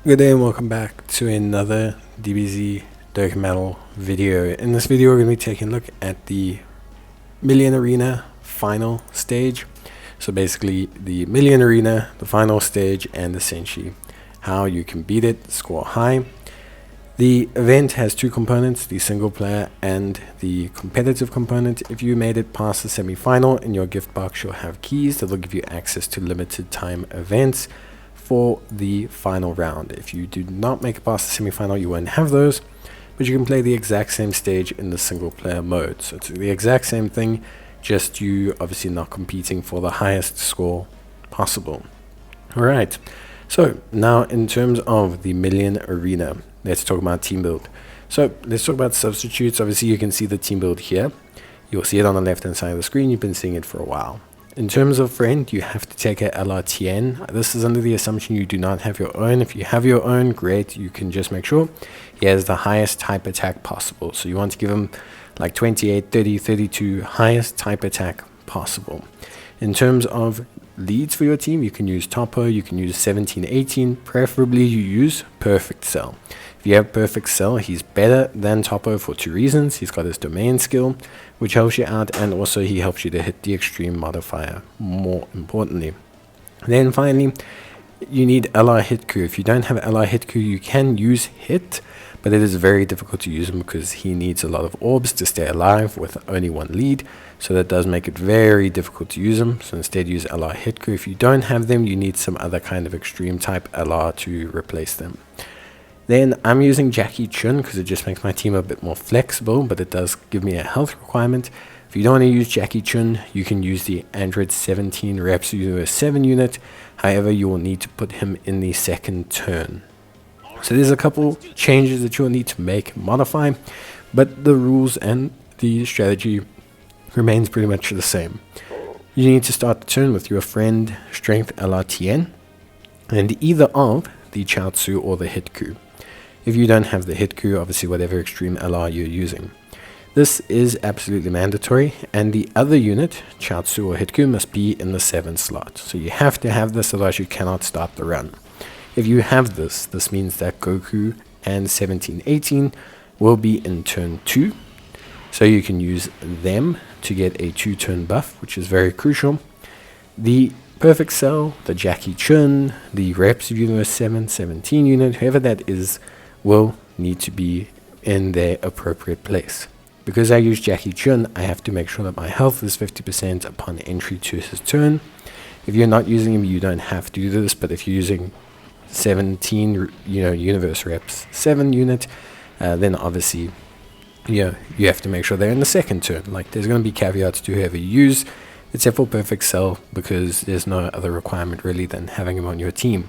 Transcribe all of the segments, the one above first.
Good day and welcome back to another DBZ Dokkan video. In this video we're going to be taking a look at the Million Arena final stage. So basically the Million Arena, the final stage, and essentially how you can beat it, score high. The event has two components, the single player and the competitive component. If you made it past the semi-final, in your gift box you'll have keys that will give you access to limited time events for the final round. If you do not make it past the semi-final, you won't have those, but you can play the exact same stage in the single player mode. So it's the exact same thing, just you obviously not competing for the highest score possible. Alright, so now in terms of the Million Arena, let's talk about team build. So let's talk about substitutes. Obviously you can see the team build here. You'll see it on the left hand side of the screen. You've been seeing it for a while. In terms of friend, you have to take a LR Tien. This is under the assumption you do not have your own. If you have your own, great. You can just make sure he has the highest type attack possible. So you want to give him like 28, 30, 32, highest type attack possible. In terms of leads for your team, you can use Topo, you can use 17, 18. Preferably you use Perfect Cell. If you have Perfect Cell, he's better than Topo for two reasons. He's got his domain skill, which helps you out, and also he helps you to hit the extreme modifier, more importantly. Then finally, you need LR Hit Coup. If you don't have LR Hit Coup, you can use Hit, but it is very difficult to use him because he needs a lot of orbs to stay alive with only one lead, so that does make it very difficult to use him. So instead use LR Hit Coup. If you don't have them, you need some other kind of extreme type LR to replace them. Then I'm using Jackie Chun because it just makes my team a bit more flexible, but it does give me a health requirement. If you don't want to use Jackie Chun, you can use the Android 17 Reps Universe 7 unit. However, you will need to put him in the second turn. So there's a couple changes that you'll need to make and modify, but the rules and the strategy remains pretty much the same. You need to start the turn with your friend Strength LR Tien, and either of the Chaozu or the Hit Coup. If you don't have the Hit Coup, obviously whatever extreme LR you're using. This is absolutely mandatory, and the other unit, Chaozu or Hit Coup, must be in the 7th slot. So you have to have this, otherwise you cannot start the run. If you have this, this means that Goku and 1718 will be in turn 2. So you can use them to get a 2-turn buff, which is very crucial. The Perfect Cell, the Jackie Chun, the Reps Universe 7, 17 unit, whoever that is, will need to be in their appropriate place. Because I use Jackie Chun, I have to make sure that my health is 50% upon entry to his turn. If you're not using him, you don't have to do this, but if you're using 17, Universe Reps 7 unit, then obviously, you have to make sure they're in the second turn. Like, there's going to be caveats to whoever you use, except for Perfect Cell, because there's no other requirement really than having him on your team.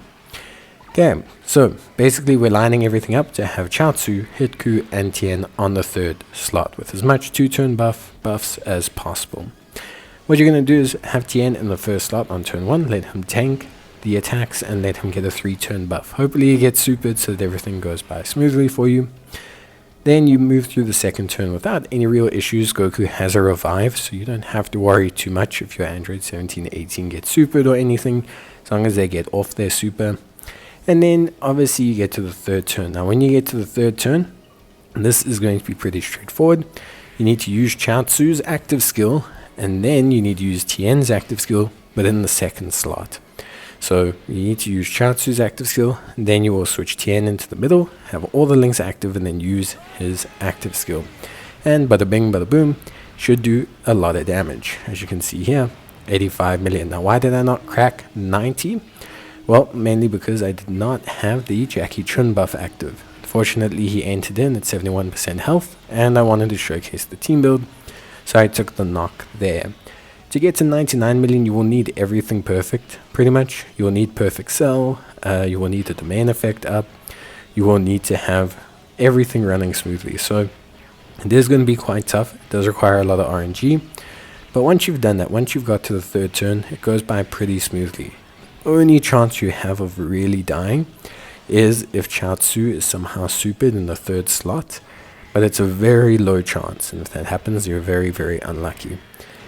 Okay, so basically we're lining everything up to have Chaozu, Hit Coup, and Tien on the 3rd slot with as much 2-turn buffs as possible. What you're going to do is have Tien in the 1st slot on turn 1, let him tank the attacks, and let him get a 3-turn buff. Hopefully he gets supered so that everything goes by smoothly for you. Then you move through the 2nd turn without any real issues. Goku has a revive, so you don't have to worry too much if your Android 17, 18 gets supered or anything, as long as they get off their super. And then obviously you get to the 3rd turn. Now when you get to the 3rd turn, this is going to be pretty straightforward. You need to use Chaozu's active skill, and then you need to use Tien's active skill, but in the 2nd slot. So you need to use Chaozu's active skill, and then you will switch Tien into the middle, have all the links active, and then use his active skill. And bada bing, bada boom, should do a lot of damage. As you can see here, 85 million. Now why did I not crack 90? Well, mainly because I did not have the Jackie Chun buff active. Fortunately, he entered in at 71% health, and I wanted to showcase the team build, so I took the knock there. To get to 99 million, you will need everything perfect, pretty much. You will need Perfect Cell, you will need the domain effect up, you will need to have everything running smoothly. So it is going to be quite tough. It does require a lot of RNG, but once you've done that, once you've got to the 3rd turn, it goes by pretty smoothly. Only chance you have of really dying is if Chaozu is somehow supered in the 3rd slot, but it's a very low chance, and if that happens, you're very, very unlucky.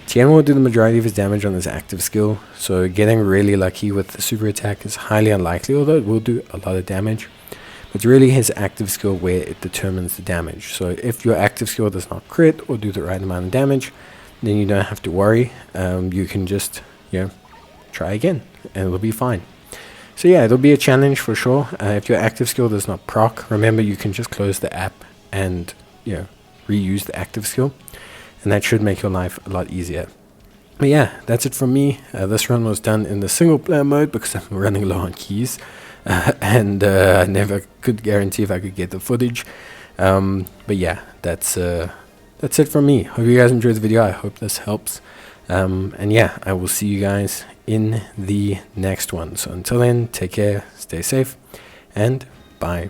Tien will do the majority of his damage on his active skill, so getting really lucky with the super attack is highly unlikely, although it will do a lot of damage. But it's really his active skill where it determines the damage. So if your active skill does not crit or do the right amount of damage, then you don't have to worry. You can just, try again and it'll be fine. So yeah, it'll be a challenge for sure. If your active skill does not proc, remember you can just close the app and reuse the active skill, and that should make your life a lot easier. But yeah, that's it from me. This run was done in the single player mode because I'm running low on keys, and I never could guarantee if I could get the footage. But yeah, that's it from me. Hope you guys enjoyed the video. I hope this helps. And yeah, I will see you guys in the next one. So until then, take care, stay safe, and bye.